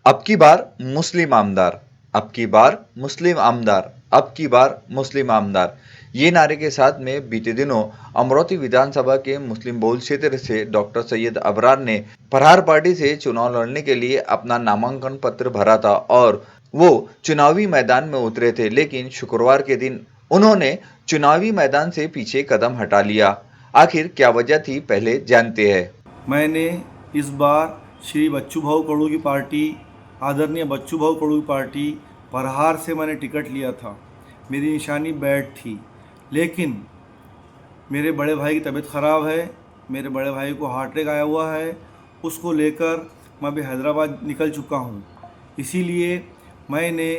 अब की बार मुस्लिम आमदार, अब की बार मुस्लिम आमदार, अब की बार मुस्लिम आमदार। ये नारे के साथ में बीते दिनों अमरोती विधानसभा के मुस्लिम बहुल क्षेत्र से डॉक्टर सैयद अबरार ने प्रहार पार्टी से चुनाव लड़ने के लिए अपना नामांकन पत्र भरा था और वो चुनावी मैदान में उतरे थे, लेकिन शुक्रवार के दिन उन्होंने चुनावी मैदान से पीछे कदम हटा लिया। आखिर क्या वजह थी, पहले जानते हैं। मैंने इस बार श्री बच्चू भाऊ कडू की पार्टी, आदरणीय बच्चू भाऊ कडू की पार्टी प्रहार से मैंने टिकट लिया था। मेरी निशानी बैट थी, लेकिन मेरे बड़े भाई की तबीयत ख़राब है। मेरे बड़े भाई को हार्ट अटैक आया हुआ है। उसको लेकर मैं अभी हैदराबाद निकल चुका हूँ। इसीलिए मैंने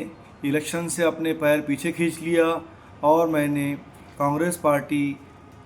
इलेक्शन से अपने पैर पीछे खींच लिया और मैंने कांग्रेस पार्टी,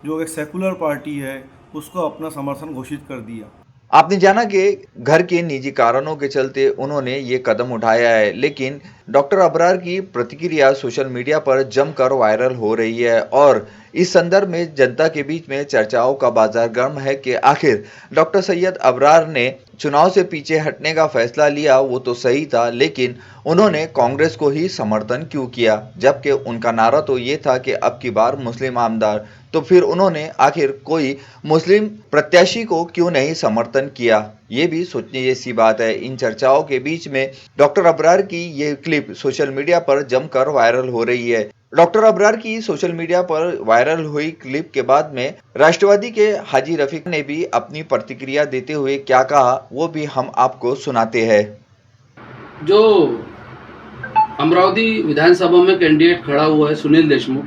जो एक सेकुलर पार्टी है, उसको अपना समर्थन घोषित कर दिया। आपने जाना कि घर के निजी कारणों के चलते उन्होंने ये कदम उठाया है, लेकिन डॉक्टर अबरार की प्रतिक्रिया सोशल मीडिया पर जमकर वायरल हो रही है और इस संदर्भ में जनता के बीच में चर्चाओं का बाजार गर्म है कि आखिर डॉक्टर सैयद अबरार ने चुनाव से पीछे हटने का फैसला लिया, वो तो सही था, लेकिन उन्होंने कांग्रेस को ही समर्थन क्यों किया, जबकि उनका नारा तो ये था कि अब की बार मुस्लिम आमदार। तो फिर उन्होंने आखिर कोई मुस्लिम प्रत्याशी को क्यों नहीं समर्थन किया, ये भी सोचने जैसी बात है। इन चर्चाओं के बीच में डॉक्टर अबरार की ये क्लिप सोशल मीडिया पर जमकर वायरल हो रही है। डॉक्टर अबरार की सोशल मीडिया पर वायरल हुई क्लिप के बाद में राष्ट्रवादी के हाजी रफीक ने भी अपनी प्रतिक्रिया देते हुए क्या कहा, वो भी हम आपको सुनाते हैं। जो अमरावती विधानसभा में कैंडिडेट खड़ा हुआ है सुनील देशमुख,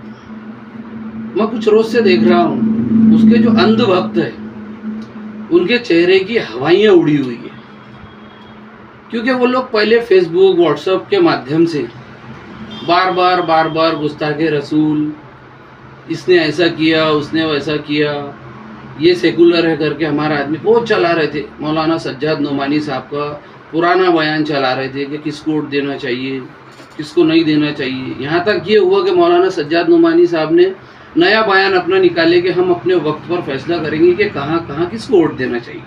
मैं कुछ रोज से देख रहा हूँ, उसके जो अंधभक्त है उनके चेहरे की हवाइयाँ उड़ी हुई है, क्योंकि वो लोग पहले फेसबुक व्हाट्सएप के माध्यम से बार बार गुस्ताखे रसूल, इसने ऐसा किया उसने वैसा किया, ये सेकुलर है करके हमारा आदमी वो चला रहे थे। मौलाना सज्जाद नोमानी साहब का पुराना बयान चला रहे थे कि किसको वोट देना चाहिए किसको नहीं देना चाहिए। यहाँ तक ये हुआ कि मौलाना सज्जाद नोमानी साहब ने नया बयान अपना निकाले कि हम अपने वक्त पर फैसला करेंगे कि कहाँ कहाँ किसको वोट देना चाहिए।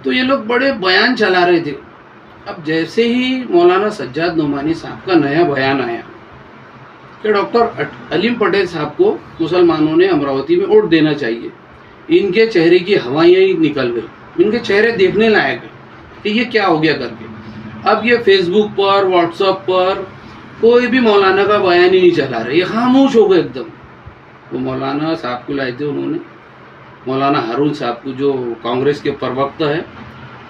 तो ये लोग बड़े बयान चला रहे थे। अब जैसे ही मौलाना सज्जाद नोमानी साहब का नया बयान आया कि डॉक्टर अलीम पटेल साहब को मुसलमानों ने अमरावती में वोट देना चाहिए, इनके चेहरे की हवाइयाँ ही निकल गई। इनके चेहरे देखने लायक है कि ये क्या हो गया करके। अब ये फेसबुक पर व्हाट्सएप पर कोई भी मौलाना का बयान ही नहीं चला रहा, ये खामोश हो गए एकदम। वो मौलाना साहब को लाए थे उन्होंने, मौलाना हारून साहब को जो कांग्रेस के प्रवक्ता है,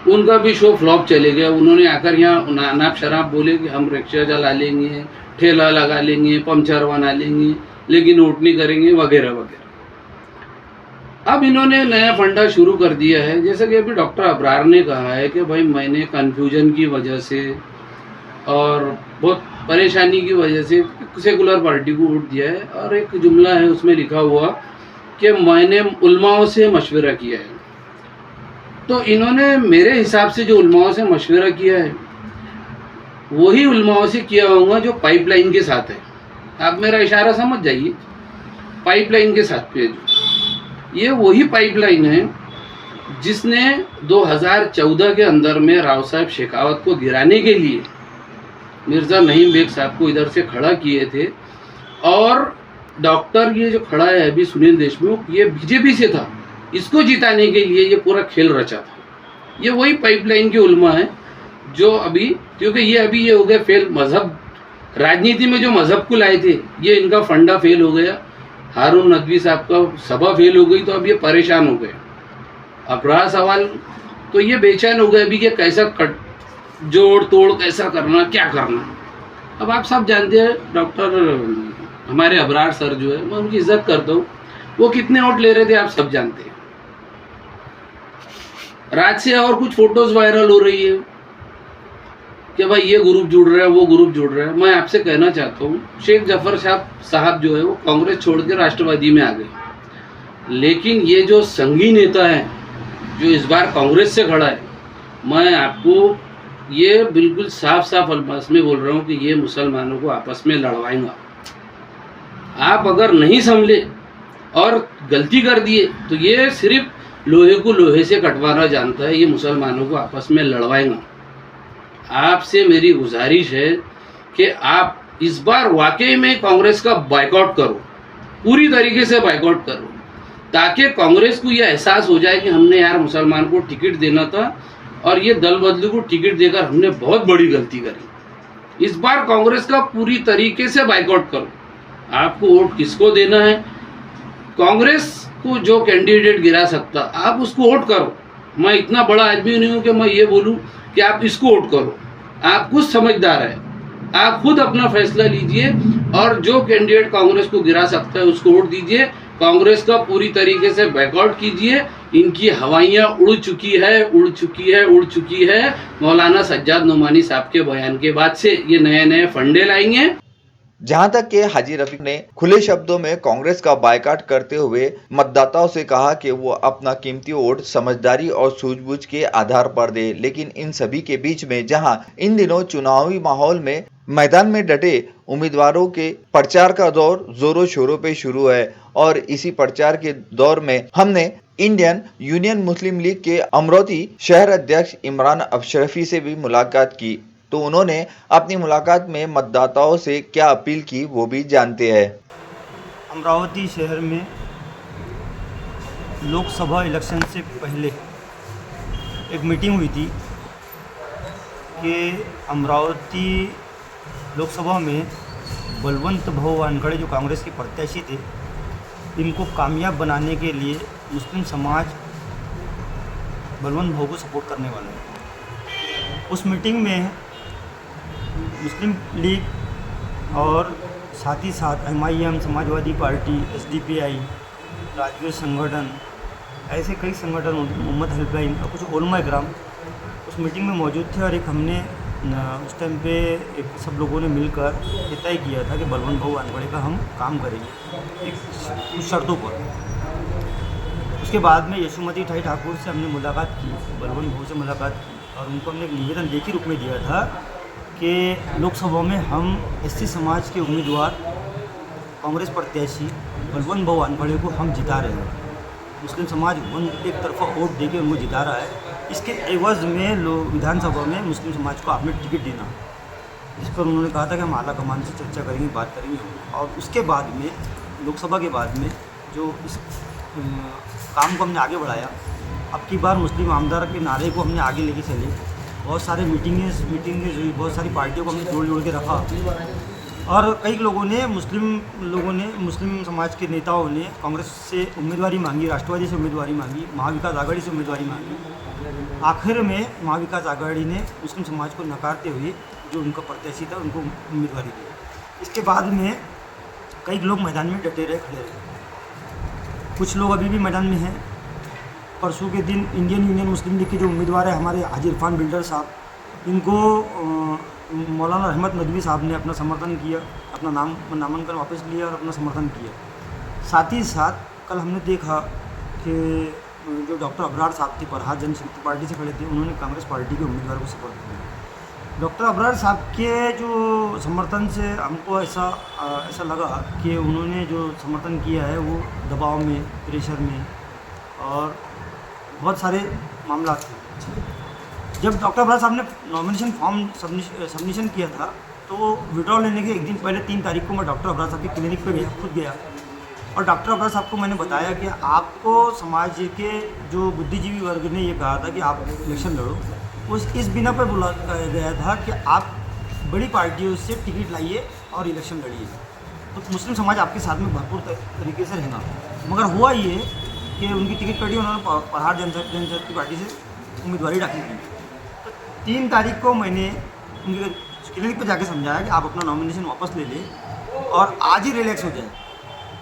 उनका भी शो फ्लॉप चले गया। उन्होंने आकर यहाँ नाप शराब बोले कि हम रिक्शा चला लेंगे, ठेला लगा लेंगे, पंचर बना लेंगे, लेकिन वोट नहीं करेंगे वगैरह वगैरह। अब इन्होंने नया फंडा शुरू कर दिया है, जैसे कि अभी डॉक्टर अबरार ने कहा है कि भाई मैंने कन्फ्यूजन की वजह से और बहुत परेशानी की वजह से सेकुलर पार्टी को वोट दिया है, और एक जुमला है उसमें लिखा हुआ कि मैंने उलमाओं से मशवरा किया है। तो इन्होंने मेरे हिसाब से जो उलमाओं से मशवरा किया है वही उलमाओं से किया होगा जो पाइपलाइन के साथ है। आप मेरा इशारा समझ जाइए, पाइपलाइन के साथ पे ये वही पाइपलाइन है जिसने 2014 के अंदर में राव साहब शेखावत को गिराने के लिए मिर्ज़ा नईम बेग साहब को इधर से खड़ा किए थे, और डॉक्टर ये जो खड़ा है अभी सुनील देशमुख, ये बीजेपी से था, इसको जिताने के लिए ये पूरा खेल रचा था। ये वही पाइपलाइन के उलमा है जो अभी, क्योंकि ये अभी ये हो गया फेल, मजहब राजनीति में जो मजहब को लाए थे ये इनका फंडा फेल हो गया, हारून नदवी साहब का सभा फेल हो गई, तो अब ये परेशान हो गए। अब रहा सवाल, तो ये बेचैन हो गए अभी कि कैसा कट जोड़ तोड़ कैसा करना, क्या करना। अब आप सब जानते हैं डॉक्टर हमारे अबरार सर जो है, मैं उनकी इज्जत करता हूँ, वो कितने वोट ले रहे थे आप सब जानते हैं। रात से और कुछ फोटोज वायरल हो रही है कि भाई ये ग्रुप जुड़ रहा है वो ग्रुप जुड़ रहा है। मैं आपसे कहना चाहता हूँ, शेख जफर साहब जो है वो कांग्रेस छोड़ के राष्ट्रवादी में आ गए, लेकिन ये जो संघी नेता है जो इस बार कांग्रेस से खड़ा है, मैं आपको ये बिल्कुल साफ अल्फाज में बोल रहा हूँ कि ये मुसलमानों को आपस में लड़वाएगा। आप अगर नहीं संभले और गलती कर दिए तो ये सिर्फ लोहे को लोहे से कटवाना जानता है, ये मुसलमानों को आपस में लड़वाएगा। आपसे मेरी गुजारिश है कि आप इस बार वाकई में कांग्रेस का बायकॉट करो, पूरी तरीके से बायकॉट करो, ताकि कांग्रेस को यह एहसास हो जाए कि हमने यार मुसलमान को टिकट देना था और ये दल बदलू को टिकट देकर हमने बहुत बड़ी गलती करी। इस बार कांग्रेस का पूरी तरीके से बायकॉट करो। आपको वोट किसको देना है, कांग्रेस को जो कैंडिडेट गिरा सकता आप उसको वोट करो। मैं इतना बड़ा आदमी नहीं हूं कि मैं ये बोलूं कि आप इसको वोट करो। आप खुद समझदार है, आप खुद अपना फैसला लीजिए और जो कैंडिडेट कांग्रेस को गिरा सकता है उसको वोट दीजिए। कांग्रेस का पूरी तरीके से बैकआउट कीजिए। इनकी हवाइयाँ उड़ चुकी है। मौलाना सज्जाद नोमानी साहब के बयान के बाद से ये नए नए फंडे लाएंगे। जहां तक कि हाजी रफीक ने खुले शब्दों में कांग्रेस का बायकॉट करते हुए मतदाताओं से कहा कि वो अपना कीमती वोट समझदारी और सूझबूझ के आधार पर दे। लेकिन इन सभी के बीच में जहां इन दिनों चुनावी माहौल में मैदान में डटे उम्मीदवारों के प्रचार का दौर जोरों शोरों पे शुरू है और इसी प्रचार के दौर में हमने इंडियन यूनियन मुस्लिम लीग के अमरोती शहर अध्यक्ष इमरान अशरफी से भी मुलाकात की। तो उन्होंने अपनी मुलाकात में मतदाताओं से क्या अपील की वो भी जानते हैं। अमरावती शहर में लोकसभा इलेक्शन से पहले एक मीटिंग हुई थी कि अमरावती लोकसभा में बलवंत भाऊ वानखड़े जो कांग्रेस के प्रत्याशी थे, इनको कामयाब बनाने के लिए मुस्लिम समाज बलवंत भाऊ को सपोर्ट करने वाला है। उस मीटिंग में मुस्लिम लीग और साथ ही साथ MIM, समाजवादी पार्टी, SDPI, राजकीय संगठन, ऐसे कई संगठन, मोहम्मद हेल्पलाइन और कुछ उलमा इकराम उस मीटिंग में मौजूद थे। और एक हमने उस टाइम पे एक सब लोगों ने मिलकर ये तय किया था कि बलवंत भाऊ वानखड़े का हम काम करेंगे कुछ शर्तों पर। उसके बाद में यशोमती ठाई ठाकुर से हमने मुलाकात की, बलवंत भाऊ से मुलाकात की और उनको हमने एक निवेदन लिखित रूप में दिया था कि लोकसभा में हम SC समाज के उम्मीदवार कांग्रेस प्रत्याशी बलवंत भाऊ वानखड़े को हम जिता रहे हैं। मुस्लिम समाज एक तरफा वोट देके उनको जिता रहा है। इसके एवज में लोग विधानसभा में मुस्लिम समाज को आपने टिकट देना। इस पर उन्होंने कहा था कि हम आला कमान से चर्चा करेंगे, बात करेंगे। और उसके बाद में लोकसभा के बाद में जो इस काम को हमने आगे बढ़ाया, अब की बार मुस्लिम आमदार के नारे को हमने आगे लेके चले। बहुत सारे मीटिंगें हुई, बहुत सारी पार्टियों को हमने जोड़ के रखा और कई लोगों ने मुस्लिम समाज के नेताओं ने कांग्रेस से उम्मीदवारी मांगी, राष्ट्रवादी से उम्मीदवारी मांगी, महाविकास आघाड़ी से उम्मीदवारी मांगी। आखिर में महाविकास आघाड़ी ने मुस्लिम समाज को नकारते हुए जो उनका प्रत्याशी था उनको उम्मीदवारी दी। इसके बाद में कई लोग मैदान में डटे रहे, खड़े रहे। कुछ लोग अभी भी मैदान में हैं। परसों के दिन इंडियन यूनियन मुस्लिम लीग के जो उम्मीदवार है हमारे हाजी इरफान बिल्डर साहब, इनको मौलाना रहमत नदवी साहब ने अपना समर्थन किया, अपना नामांकन वापस लिया और अपना समर्थन किया। साथ ही साथ कल हमने देखा कि जो डॉक्टर अबरार साहब थे, प्रहार जनशक्ति पार्टी से खड़े थे, उन्होंने कांग्रेस पार्टी के उम्मीदवार को सपोर्ट किया। डॉक्टर अबरार साहब के जो समर्थन से हमको ऐसा लगा कि उन्होंने जो समर्थन किया है वो दबाव में, प्रेशर में और बहुत सारे मामला थे। जब डॉक्टर अबरार साहब ने नॉमिनेशन फॉर्म सबमिशन किया था तो विड्रॉ लेने के एक दिन पहले 3 तारीख को मैं डॉक्टर अबरार साहब के क्लिनिक पे गया, खुद गया और डॉक्टर अबरार साहब को मैंने बताया कि आपको समाज के जो बुद्धिजीवी वर्ग ने ये कहा था कि आप इलेक्शन लड़ो। इस बिना पर बोला गया था कि आप बड़ी पार्टियों से टिकट लाइए और इलेक्शन लड़िए, तो मुस्लिम समाज आपके साथ में भरपूर तरीके से रहेगा। मगर हुआ ये कि उनकी टिकट कटी, उन्होंने प्रहार जनशक्ति पार्टी से उम्मीदवारी दाखिल की। तो 3 तारीख को मैंने उनके क्लिनिक पर जाके समझाया कि आप अपना नॉमिनेशन वापस ले लें और आज ही रिलैक्स हो जाए,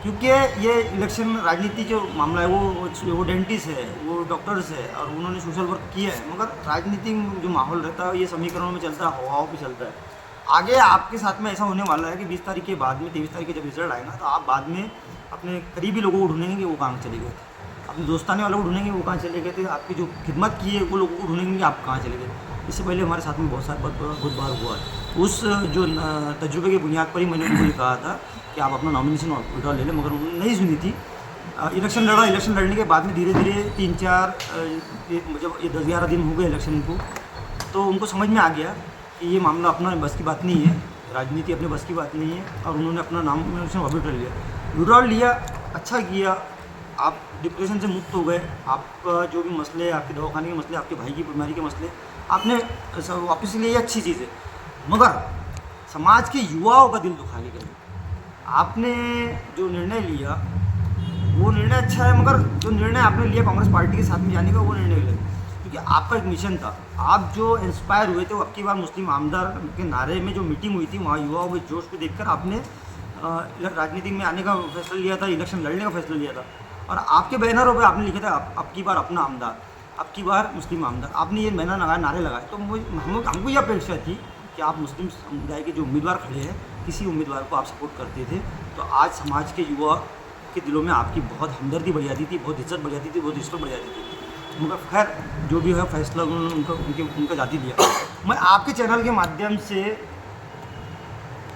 क्योंकि ये इलेक्शन राजनीति जो मामला है वो डेंटिस्ट है, वो डॉक्टर्स है और उन्होंने सोशल वर्क किया है। मगर राजनीति में जो माहौल रहता है ये समीकरणों में चलता है, हवाओं पे चलता है। आगे आपके साथ में ऐसा होने वाला है कि 20 तारीख के बाद में, 23 तारीख के जब रिजल्ट आएगा तो आप बाद में अपने करीबी लोगों को ढूंढेंगे कि वो कहाँ चले गए थे, अपने दोस्ताने वालों को ढूंढेंगे वो कहाँ चले गए थे, आपकी जो खिदमत की है वो लोगों को ढूंढेंगे कि आप कहाँ चले गए। इससे पहले हमारे साथ में बहुत बार हुआ है। उस जो तजुर्बे की बुनियाद पर ही मैंने उनको ये कहा था कि आप अपना नॉमिनेशन विड्रॉ ले लें, मगर उन्होंने नहीं सुनी थी। इलेक्शन लड़ा, इलेक्शन लड़ने के बाद में धीरे धीरे 3-4 जब ये 10-11 दिन हो गए इलेक्शन को, तो उनको समझ में आ गया कि ये मामला अपना बस की बात नहीं है, राजनीति अपने बस की बात नहीं है, और उन्होंने अपना नाम विड्रॉल लिया। अच्छा किया, आप डिप्रेशन से मुक्त हो गए, आपका जो भी मसले, आपके दवाखाने के मसले, आपके भाई की बीमारी के मसले आपने वापस लिए, ये अच्छी चीज़ है। मगर समाज के युवाओं का दिल दुखाने के लिए आपने जो निर्णय लिया वो निर्णय अच्छा है, मगर जो निर्णय आपने लिया कांग्रेस पार्टी के साथ में जाने का, वो निर्णय लिया क्योंकि आपका एक मिशन था। आप जो इंस्पायर हुए थे वो अब की बार मुस्लिम आमदार के नारे में जो मीटिंग हुई थी, वहाँ युवाओं के जोश को देखकर आपने राजनीति में आने का फैसला लिया था, इलेक्शन लड़ने का फैसला लिया था। और आपके बैनरों पे आपने लिखा था अब की बार अपना आमदार, अब की बार मुस्लिम आमदार। आपने ये बैनर लगाए, नारे लगाए, तो हमको यह अपेक्षा थी कि आप मुस्लिम समुदाय के जो उम्मीदवार खड़े हैं, किसी उम्मीदवार को आप सपोर्ट करते थे, तो आज समाज के युवा के दिलों में आपकी बहुत हमदर्दी बढ़ जाती थी, बहुत इज्जत बढ़ जाती थी, बहुत रिस्पेक्ट बढ़ जाती थी। उनका खैर जो भी है फैसला उन्होंने उनका जाती दिया। मैं आपके चैनल के माध्यम से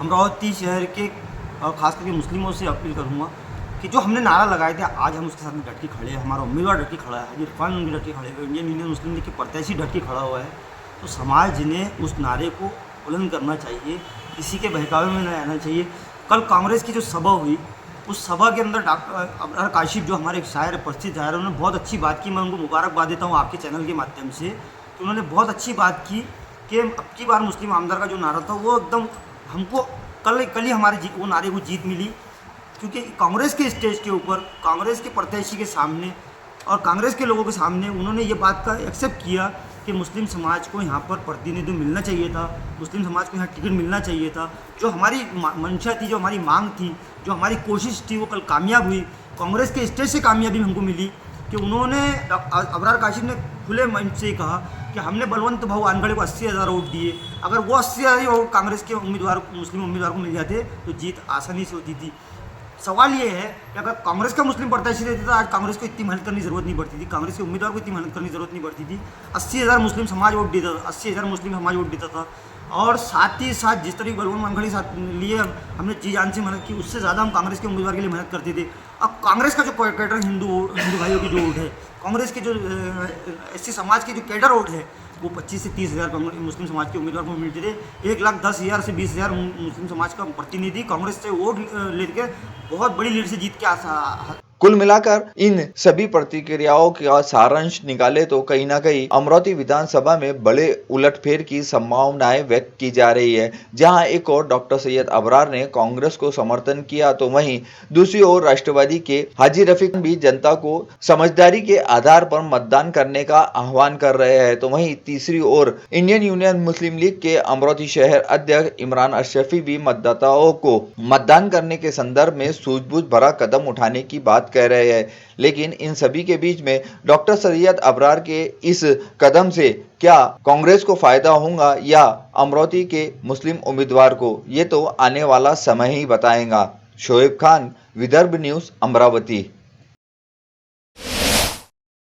अमरावती शहर के और ख़ास करके मुस्लिमों से अपील करूँगा कि जो हमने नारा लगाए थे, आज हम उसके साथ में डट के खड़े हैं, हमारा उम्मीदवार डट के खड़ा है, इरफान भी डट के खड़े हैं, इंडियन यूनियन मुस्लिम लीग के प्रत्याशी डट के खड़ा हुआ है। तो समाज ने उस नारे को बुलंद करना चाहिए, किसी के बहकावे में नहीं आना चाहिए। कल कांग्रेस की जो सभा हुई, उस सभा के अंदर डॉक्टर अबरार काशिफ जो हमारे एक शायर परिचित शायर, उन्होंने बहुत अच्छी बात की। मैं उनको मुबारकबाद देता हूँ आपके चैनल के माध्यम से कि उन्होंने बहुत अच्छी बात की कि अब की बार मुस्लिम आमदार का जो नारा था वो एकदम हमको कल ही हमारे वो नारे को जीत मिली, क्योंकि कांग्रेस के स्टेज के ऊपर, कांग्रेस के प्रत्याशी के सामने और कांग्रेस के लोगों के सामने उन्होंने ये बात का एक्सेप्ट किया कि मुस्लिम समाज को यहाँ पर प्रतिनिधित्व मिलना चाहिए था, मुस्लिम समाज को यहाँ टिकट मिलना चाहिए था। जो हमारी मंशा थी, जो हमारी मांग थी, जो हमारी कोशिश थी, वो कल कामयाब हुई। कांग्रेस के स्टेज से कामयाबी हमको मिली कि उन्होंने अबरार काशिफ ने खुले मंच से कहा कि हमने बलवंत भाऊ आनखड़े को 80,000 वोट दिए, अगर वो 80,000 वोट कांग्रेस के उम्मीदवार मुस्लिम उम्मीदवार को मिल जाते तो जीत आसानी से होती थी। सवाल ये है कि अगर कांग्रेस का मुस्लिम प्रत्याशी रहता तो आज कांग्रेस को इतनी मेहनत करने की जरूरत नहीं पड़ती थी, कांग्रेस के उम्मीदवार को इतनी मेहनत करने की जरूरत नहीं पड़ती थी। 80,000 मुस्लिम समाज वोट देता था, 80,000 मुस्लिम समाज वोट देता था। और साथ ही साथ जिस तरह बलवंत वानखड़े साथ लिए हमने जी जान से मेहनत की, उससे ज़्यादा हम कांग्रेस के उम्मीदवार के लिए मेहनत करते थे। अब कांग्रेस का जो कैडर हिंदू भाइयों की जो वोट है, कांग्रेस के जो एससी समाज के जो कैडर वोट है, वो 25 से 30,000 मुस्लिम समाज के उम्मीदवार को मिलते थे। 1,10,000 से 20,000 मुस्लिम समाज का प्रतिनिधि कांग्रेस से वोट लेकर बहुत बड़ी लीड से जीत के कुल मिलाकर इन सभी प्रतिक्रियाओं का सारांश निकाले तो कहीं ना कहीं अमरावती विधानसभा में बड़े उलटफेर की संभावनाएं व्यक्त की जा रही है। जहां एक और डॉक्टर सैयद अबरार ने कांग्रेस को समर्थन किया, तो वहीं दूसरी ओर राष्ट्रवादी के हाजी रफीक भी जनता को समझदारी के आधार पर मतदान करने का आह्वान कर रहे हैं। तो वहीं तीसरी ओर इंडियन यूनियन मुस्लिम लीग के अमरावती शहर अध्यक्ष इमरान अशरफी भी मतदाताओं को मतदान करने के संदर्भ में सूझबूझ भरा कदम उठाने की बात कह रहे हैं। लेकिन इन सभी के बीच में डॉक्टर सैयद अबरार के इस कदम से क्या कांग्रेस को फायदा होगा या अमरावती के मुस्लिम उम्मीदवार को, ये तो आने वाला समय ही बताएगा। शोएब खान, विदर्भ न्यूज, अमरावती।